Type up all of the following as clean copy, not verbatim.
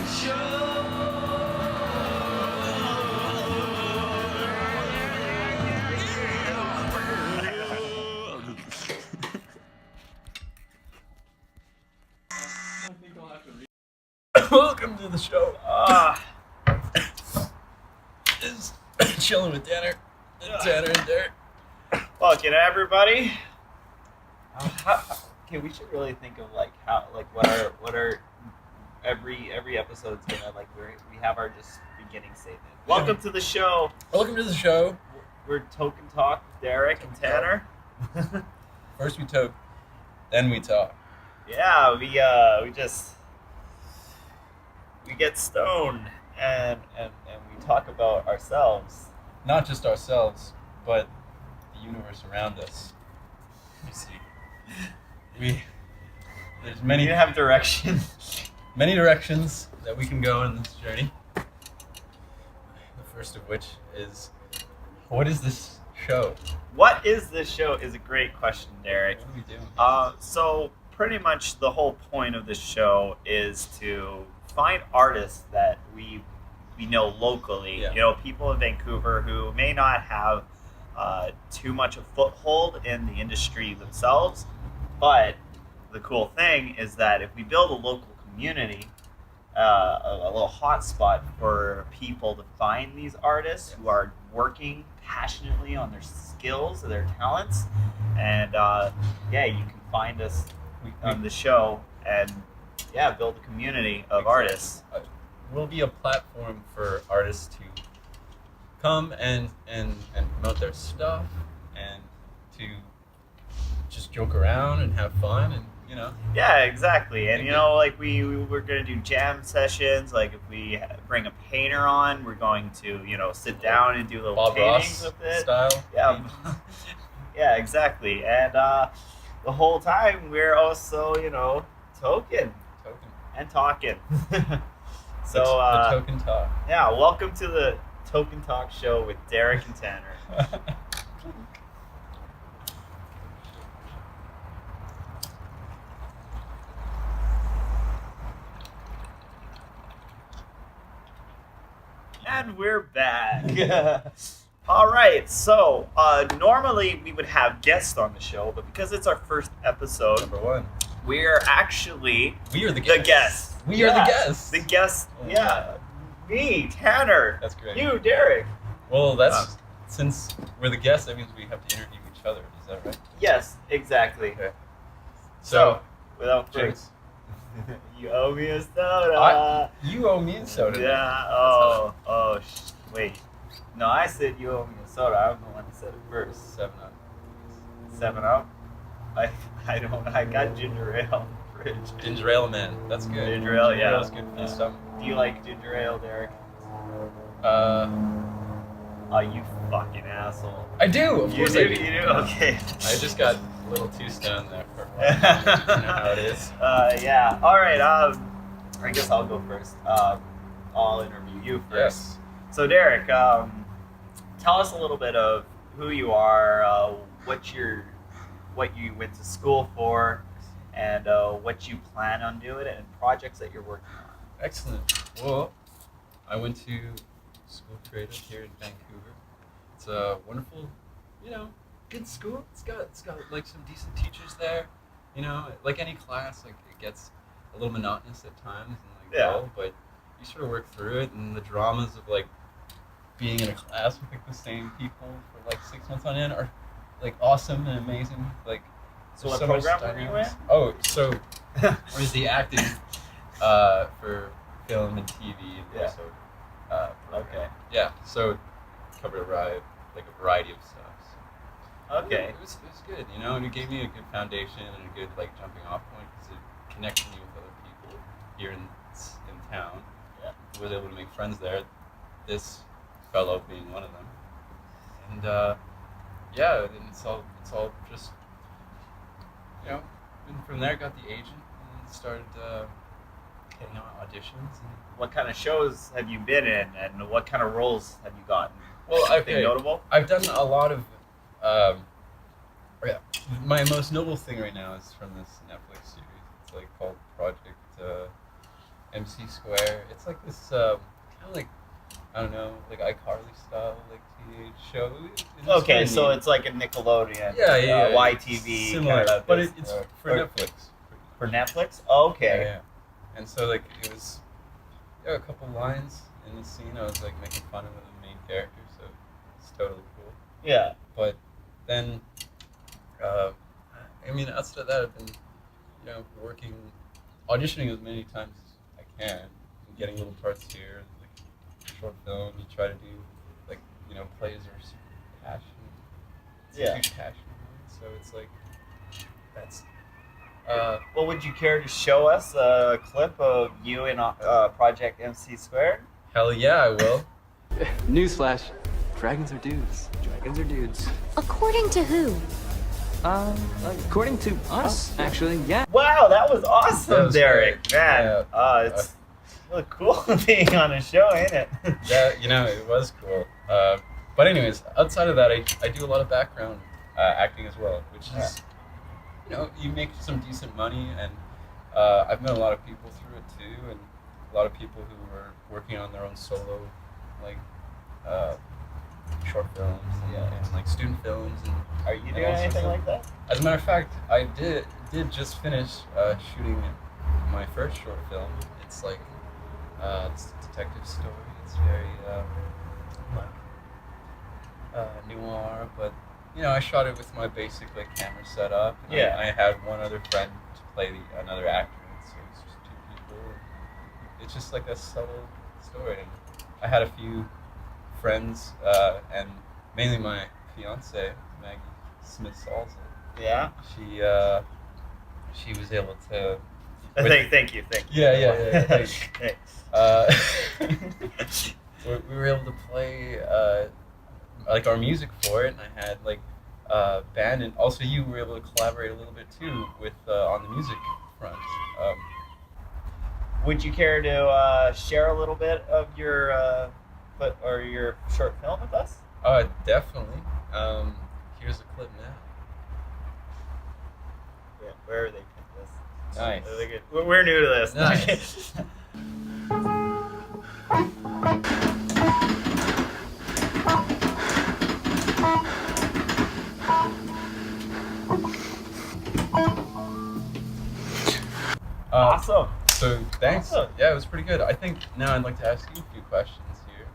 Welcome to the show. It's chilling with Tanner and Derek. Welcome everybody. Okay, we should really think of what our every episode's gonna we have our just beginning statement. Welcome to the show. Welcome to the show. We're Toke and Talk with Derek and Tanner. First we toke, then we talk. Yeah, we get stoned and we talk about ourselves. Not just ourselves, but the universe around us. You see, there's many. You have direction. Many directions that we can go in this journey. The first of which is, what is this show? What is this show is a great question, Derek. What are we doing? So pretty much the whole point of this show is to find artists that we know locally. Yeah. You know, people in Vancouver who may not have too much a foothold in the industry themselves, but the cool thing is that if we build a local community, a little hotspot for people to find these artists who are working passionately on their skills, their talents, and you can find us on the show and build a community of artists. Will be a platform for artists to come and promote their stuff and to just joke around and have fun and Yeah, exactly. And we're gonna do jam sessions. Like if we bring a painter on, we're going to sit down and do little Bob paintings Ross with it. Style. Yeah, yeah, exactly. And the whole time we're also token and talking. So the Toke and Talk. Yeah, welcome to the Toke and Talk Show with Derek and Tanner. And we're back. All right, so normally we would have guests on the show, but because it's our first episode, Number one. we are the guests. We are the guests. The guests. Oh, yeah. Me, Tanner. That's great. You, Derek. Well, that's since we're the guests, that means we have to interview each other. Is that right? Yes, exactly. Okay. So without further, Jinx. you owe me a soda. You owe me a soda. Yeah. Wait. No, I said you owe me a soda. I'm the one that said it first. 7-Up. 7-Up. I don't. I got ginger ale in the fridge. Ginger ale, man. That's good. Ginger ale, yeah. Ale's good for your stomach. Do you like ginger ale, Derek? Oh, you fucking asshole. I do. Of course I do. You do? Okay. I just got a little too stoned there for a while. You know how it is. Yeah. All right. I guess I'll go first. I'll interview you first. Yes. So, Derek, tell us a little bit of who you are, what you went to school for, and what you plan on doing, and projects that you're working on. Excellent. Well, I went to School Creative here in Vancouver. It's a wonderful, good school. It's got like some decent teachers there. Like any class, like it gets a little monotonous at times and dull, but you sort of work through it, and the dramas of like being in a class with like the same people for like 6 months on end are like awesome and amazing. Like, so what program were you in? Oh, so I was the acting for film and TV and voiceover. Okay. Yeah, so covered a variety of stuff. So Okay. It was good, and it gave me a good foundation and a good like jumping off point because it connected me with other people here in town. Yeah. I was able to make friends there. This fellow being one of them, and and it's all just and from there got the agent and started getting on auditions. And What kind of shows have you been in, and what kind of roles have you gotten? well, Anything notable? I've done a lot of. My most notable thing right now is from this Netflix series. It's like called Project MC Square. It's like this kind of like, I don't know, like iCarly style, like teenage show. Okay, so it's like a Nickelodeon, YTV similar, kind of, but it's for Netflix. For Netflix? Okay. Yeah. And so like it was a couple lines in the scene. I was like making fun of the main character, so it's totally cool. Yeah. But then, I mean, outside of that, I've been, working, auditioning as many times as I can, and getting little parts here, like short film. You try to do, like, plays are super passion. It's a huge passion. So it's like, that's. Well, would you care to show us a clip of you in Project MC Squared? Hell yeah, I will. Newsflash. Dragons are dudes. Dragons are dudes. According to who? According to us, actually, yeah. Wow, that was awesome, That was Derek. great. Man, it's really cool being on a show, ain't it? Yeah, it was cool. But anyways, outside of that, I do a lot of background acting as well, which is, you make some decent money, and I've met a lot of people through it too, and a lot of people who are working on their own solo, like, short films and like student films. And are you doing anything like that? As a matter of fact, I did just finish shooting my first short film. It's like it's a detective story. It's very noir, but I shot it with my basic like camera setup. And I had one other friend to play another actor, so it's just two people. It's just like a subtle story. And I had a few friends, and mainly my fiance Maggie Smith-Salza. Yeah. She was able to. Thank you. Yeah. Thanks. We were able to play like our music for it, and I had like band, and also you were able to collaborate a little bit too with on the music front. Would you care to share a little bit of your your short film with us? Definitely. Here's the clip now. Yeah, where are they picked this? Nice. We're new to this. Nice. Awesome. So thanks. Awesome. Yeah, it was pretty good. I think now I'd like to ask you a few questions here,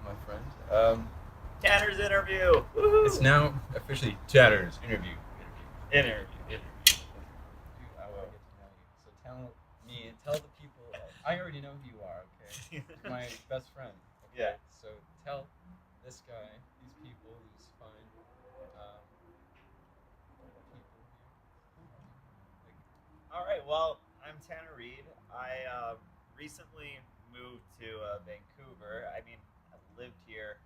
my friend. Tanner's interview. Woo-hoo. It's now officially Tanner's interview. Interview. I will get to know you. So tell the people. I already know who you are. Okay, my best friend. Okay? Yeah. So tell this guy, these people, these fine people here. All right. Well, I'm Tanner Reed. I recently moved to Vancouver. I mean, I've lived here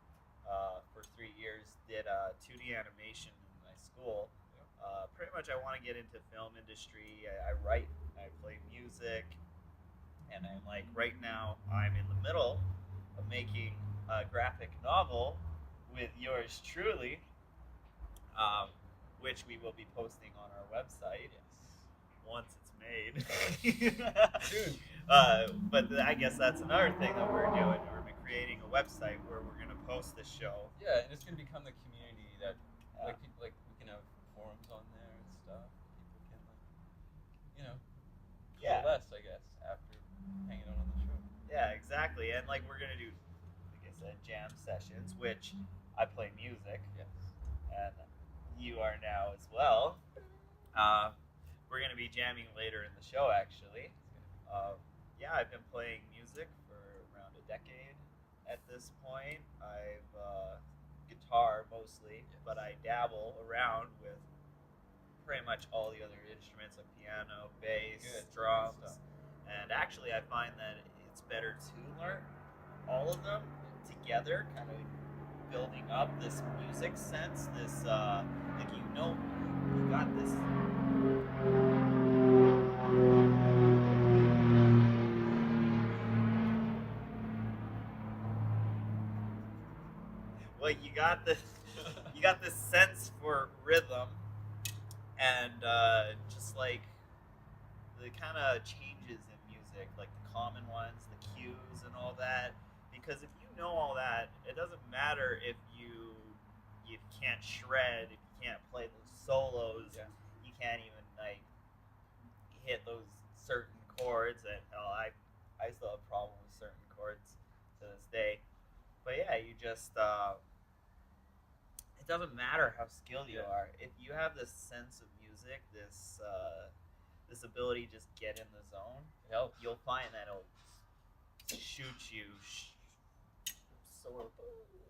for 3 years. Did 2D animation in my school. Pretty much, I want to get into film industry. I write. I play music. And I'm like, right now, I'm in the middle of making a graphic novel with yours truly, which we will be posting on our website once it's made. Soon. But I guess that's another thing that we're doing. We're creating a website where we're going to post the show. Yeah, and it's going to become the community that, like, people, like, we can have forums on there and stuff. People can, less, I guess, after hanging out on the show. Yeah, exactly. And like we're gonna do, like I said, jam sessions, which I play music. Yes. And you are now as well. We're gonna be jamming later in the show, actually. I've been playing music for around a decade at this point. I've guitar mostly, but I dabble around with pretty much all the other instruments, like piano, bass, drums. And actually, I find that it's better to learn all of them together, kind of building up this music sense, this, you got this. Well, you got this sense for rhythm, and just like the kind of changes in music music, like the common ones, the cues and all that. Because if you know all that, it doesn't matter if you can't shred, if you can't play those solos, Yeah. you can't even like hit those certain chords. And hell, I still have a problem with certain chords to this day. But yeah, you just it doesn't matter how skilled you Yeah. are. If you have this sense of music, this ability to just get in the zone, It helps. you'll find that it'll shoot you. So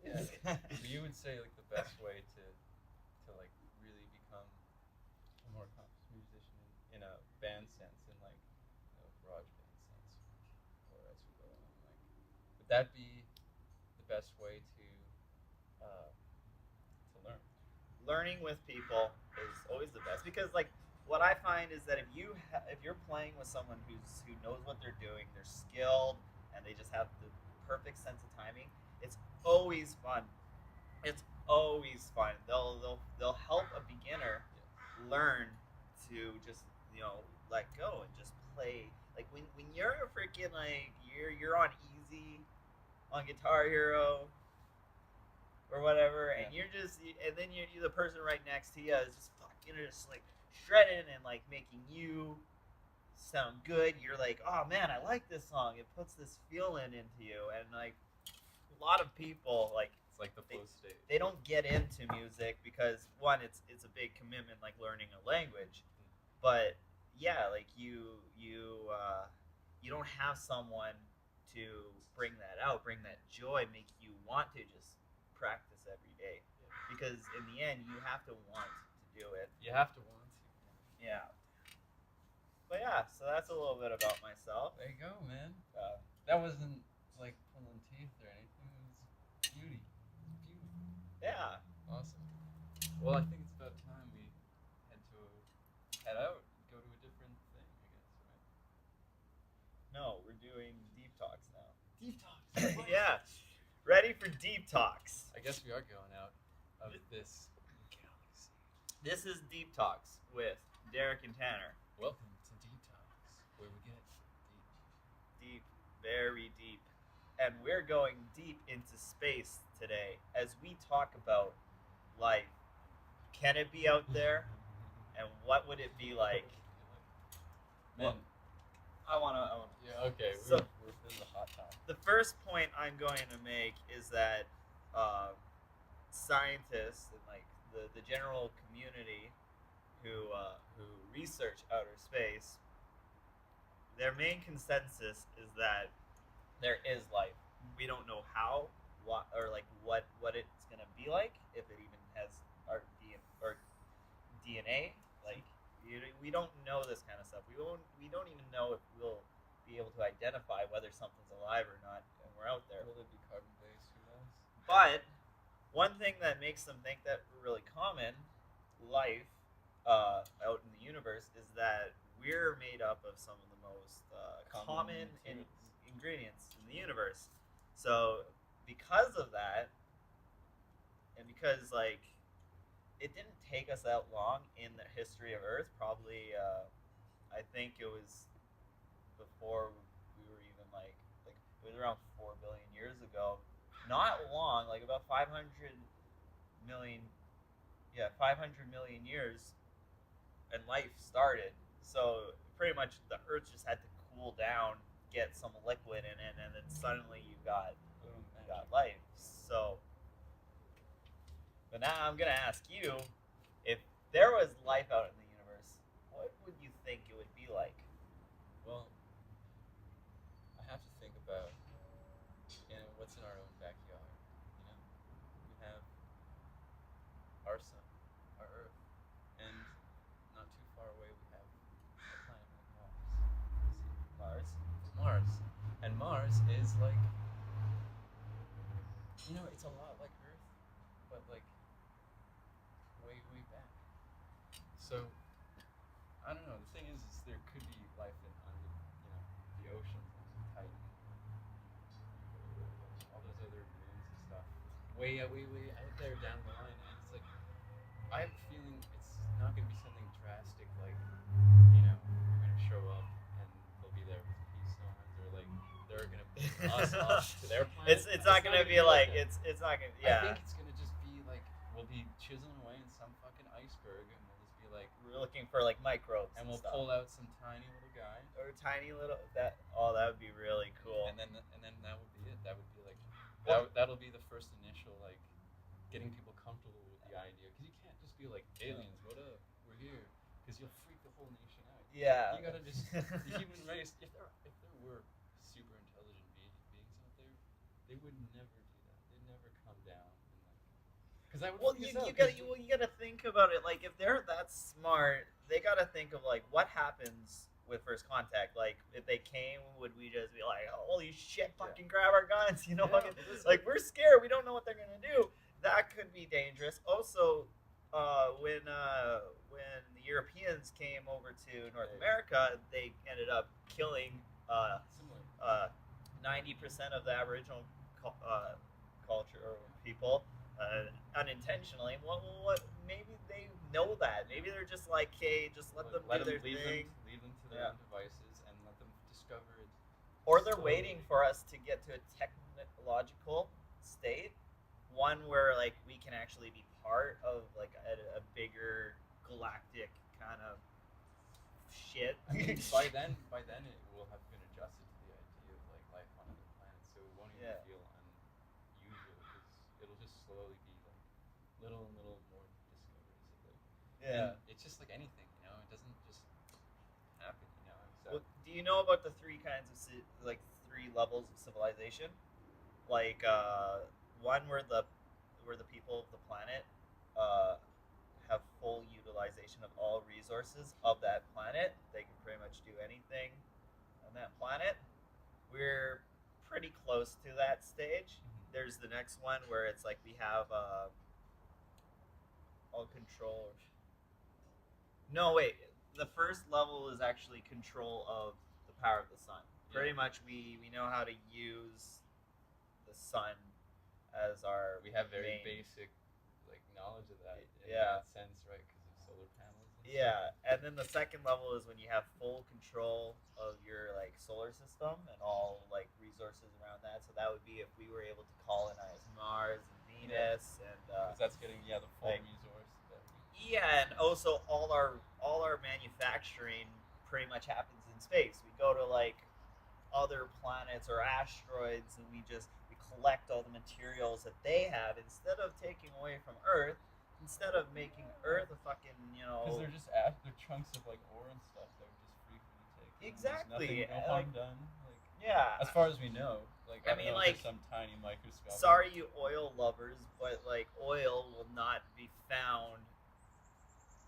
Yeah. So you would say like the best way to like really become a more accomplished musician in a band sense, in like garage band sense, or as we go on, like would that be the best way to learn? learning with people is always the best because like what I find is that if you're playing with someone who knows what they're doing, they're skilled, and they just have the perfect sense of timing, it's always fun. It's always fun. They'll help a beginner learn to just let go and just play. Like when you're freaking like you're on easy on Guitar Hero or whatever, and then you're the person right next to you is just fucking just like shredding and like making you sound good. You're like, oh man, I like this song. It puts this feeling into you, and like a lot of people like It's like the flow state. they don't get into music because one, it's a big commitment like learning a language, but yeah, like you don't have someone to bring that out, bring that joy, make you want to just practice every day, because in the end you have to want to do it. You have to want to. Yeah. But yeah, so that's a little bit about myself. There you go, man. That wasn't like pulling teeth or anything. It was beauty. It was beauty. Yeah. Awesome. Well, I think it's about time we head out and go to a different thing, I guess, right? No, we're doing deep talks now. Deep talks. Yeah. Ready for deep talks. I guess we are going out of this galaxy. This is Deep Talks with Derek and Tanner. Welcome to Deep Talks, where we get deep. Deep, very deep. And we're going deep into space today as we talk about life. Can it be out there? And what would it be like? Man, I wanna. yeah, okay, So- we're in the hot topic. The first point I'm going to make is that scientists and like the general community who research outer space, their main consensus is that there is life. We don't know how, what, or like what it's gonna be like, if it even has our DNA. Like we don't know this kind of stuff. We don't even know if we'll be able to identify whether something's alive or not when we're out there. Will it be carbon based? Who knows? But one thing that makes them think that we're really common life out in the universe is that we're made up of some of the most common ingredients in the universe. So because of that, and because like it didn't take us that long in the history of Earth, probably I think it was before we were even like it was around 4 billion years ago. Not long, like about 500 million years, and life started. So pretty much the Earth just had to cool down, get some liquid in it, and then suddenly you got life. So, but now I'm gonna ask you, if there was life out in the universe, what would you think it would be like? Well, I have to think about what's in our own backyard. We have our sun, our Earth, and not too far away we have a planet like Mars. Mars. And Mars is like, it's a lot like Earth, but like way, way back. So, I don't know. The thing is there could be life under, the ocean, Titan, all those other moons and stuff. Way out there down the line. And it's like, I have a feeling it's not going to be something drastic like, we're going to show up and they'll be there with peace cross off to their planet. It's not gonna be like it's not gonna I think it's gonna just be like we'll be chiseling away in some fucking iceberg, and we'll just be like we're looking for like microbes, and we'll stuff. pull out some tiny little guy, or tiny little that would be really cool. and then that would be it. That would be like Well- that'll be the first initial like getting people comfortable with the idea, because you can't just be like aliens, what up, we're here, because you'll freak the whole nation out. Yeah. You gotta just the human race. If there were super intelligent beings out there, they would never do that. They'd never come down and like, because that would. Well, freak you us out, you gotta think about it. Like, if they're that smart, they gotta think of like what happens with first contact. Like, if they came, would we just be like, "Holy shit, fucking grab our guns"? You know, Yeah, fucking, listen. like we're scared. We don't know what they're gonna do. That could be dangerous. Also, when the Europeans came over to North America, they ended up killing Similar. 90% of the Aboriginal culture or people unintentionally. What? Maybe they know that. Maybe they're just like, hey, just let them do their thing. Leave them to their own devices and let them discover it. Or they're slowly. waiting for us to get to a technological state, one where like we can actually be part of like a bigger galactic kind of shit. I mean, by then it will have been adjusted to the idea of like life on other planets, so it won't even feel unusual, because it'll just slowly be like little and little more discoveries of it. And it's just like anything, you know. It doesn't just happen, you know. So Well, do you know about the three kinds of three levels of civilization? Like one where the people of the planet have full utilization of all resources of that planet. They can pretty much do anything on that planet. We're pretty close to that stage. Mhm. There's the next one where it's like we have all control. No, wait. The first level is actually control of the power of the sun. Pretty much, we know how to use the sun as our we have very main. basic like knowledge of that in Yeah. that sense, right? Because of solar panels. And Yeah, and then the second level is when you have full control of your like solar system and all like resources around that. So that would be if we were able to colonize Mars and Venus and because that's getting the full like- resource. yeah, and also all our manufacturing pretty much happens in space. We go to like other planets or asteroids and we collect all the materials that they have instead of taking away from Earth. Instead of making Earth a fucking, Because they're just they're chunks of like ore and stuff that are just free for you to take. And Exactly, there's nothing, no harm done. Like, yeah. as far as we know, like I I mean, don't know, like, there's some tiny microscope. Sorry, you oil lovers, but like oil will not be found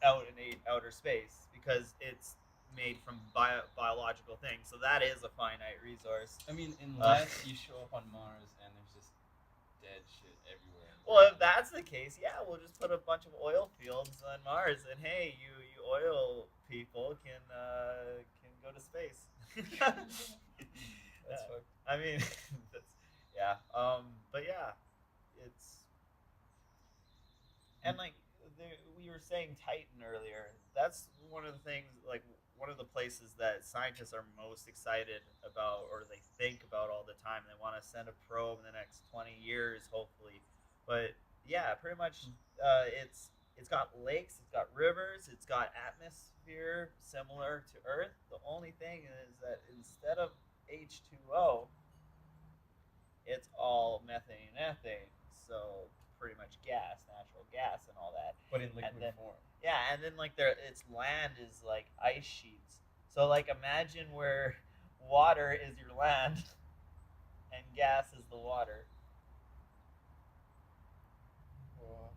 out in outer space because it's made from biological things. So that is a finite resource. I mean, unless you show up on Mars and there's just dead shit everywhere. Well, if that's the case, yeah, we'll just put a bunch of oil fields on Mars, and hey, you oil people can go to space. That's fucked. I mean, that's yeah. But yeah, it's and like we were saying Titan earlier. That's one of the things, like one of the places that scientists are most excited about, or they think about all the time. They want to send a probe in the next 20 years, hopefully. But yeah, pretty much, it's got lakes, it's got rivers, it's got atmosphere similar to Earth. The only thing is that instead of H2O, it's all methane and ethane. So pretty much gas, natural gas, and all that. But in liquid then- form. Yeah, and then like its land is like ice sheets. So like imagine where water is your land and gas is the water. Well,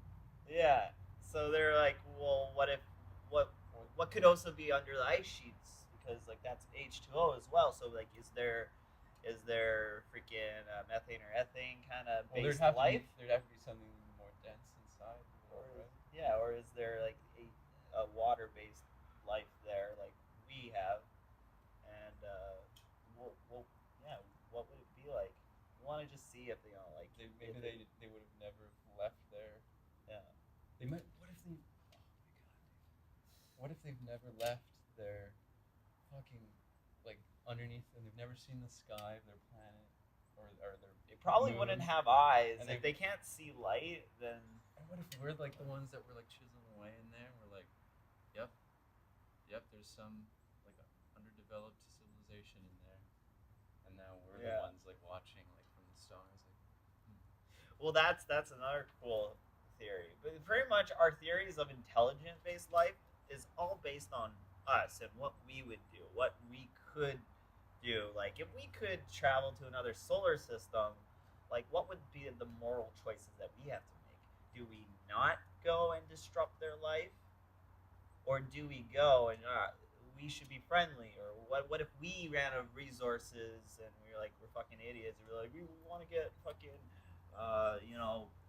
Yeah. So they're like, well, what could also be under the ice sheets? Because like that's H2O as well. So like, is there freaking methane or ethane kind of based life? There'd have to be something more dense inside. Right? Yeah, or is there like a water-based life there, like we have? And what would it be like? We want to just see if like Maybe they would have never left there. Yeah. They might. What if they? Oh my god. What if they've never left their fucking like underneath, and they've never seen the sky of their planet, or their They probably moon. wouldn't have eyes. And If they can't see light, then And what if we're like the ones that were like chiseling away in there? We're like, yep, there's some like underdeveloped civilization in there, and now we're the ones like watching like from the stars. Like, well, that's another cool theory. But pretty much our theories of intelligent-based life is all based on us and what we would do, what we could do. Like if we could travel to another solar system, like what would be the moral choices that we have to make? Do we not go and disrupt their life, or do we go and we should be friendly? Or what if we ran out of resources and we're fucking idiots and we're like we want to get fucking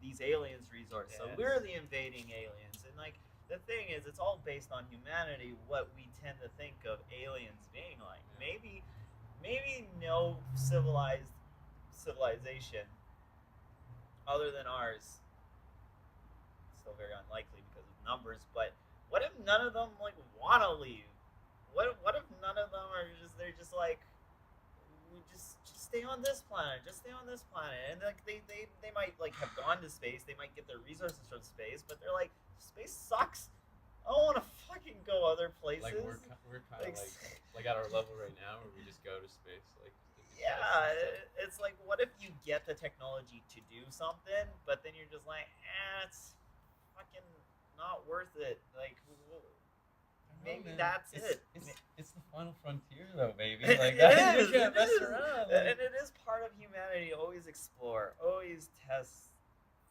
these aliens resources, so we're the invading aliens. And like the thing is, it's all based on humanity, what we tend to think of aliens being like. Maybe no civilization other than ours, still very unlikely because of numbers, but what if none of them like want to leave? What if none of them are they're just like, we just stay on this planet, and like they might like have gone to space, they might get their resources from space, but they're like, space sucks, I don't want to fucking go other places. Like we're kind of like at our level right now where we just go to space, like. Yeah, it's like, what if you get the technology to do something, but then you're just like, it's fucking not worth it. Like, maybe that's it. It's the final frontier, though, baby. It Like is, you can't mess is. around. And it is part of humanity. Always explore, always test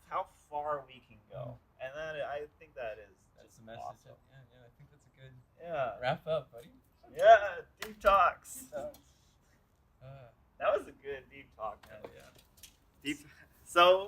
how far we can go, and I think that's the just message. awesome. Yeah, I think that's a good wrap up, buddy. Yeah, deep talks. That was a good deep talk, man. Yeah. So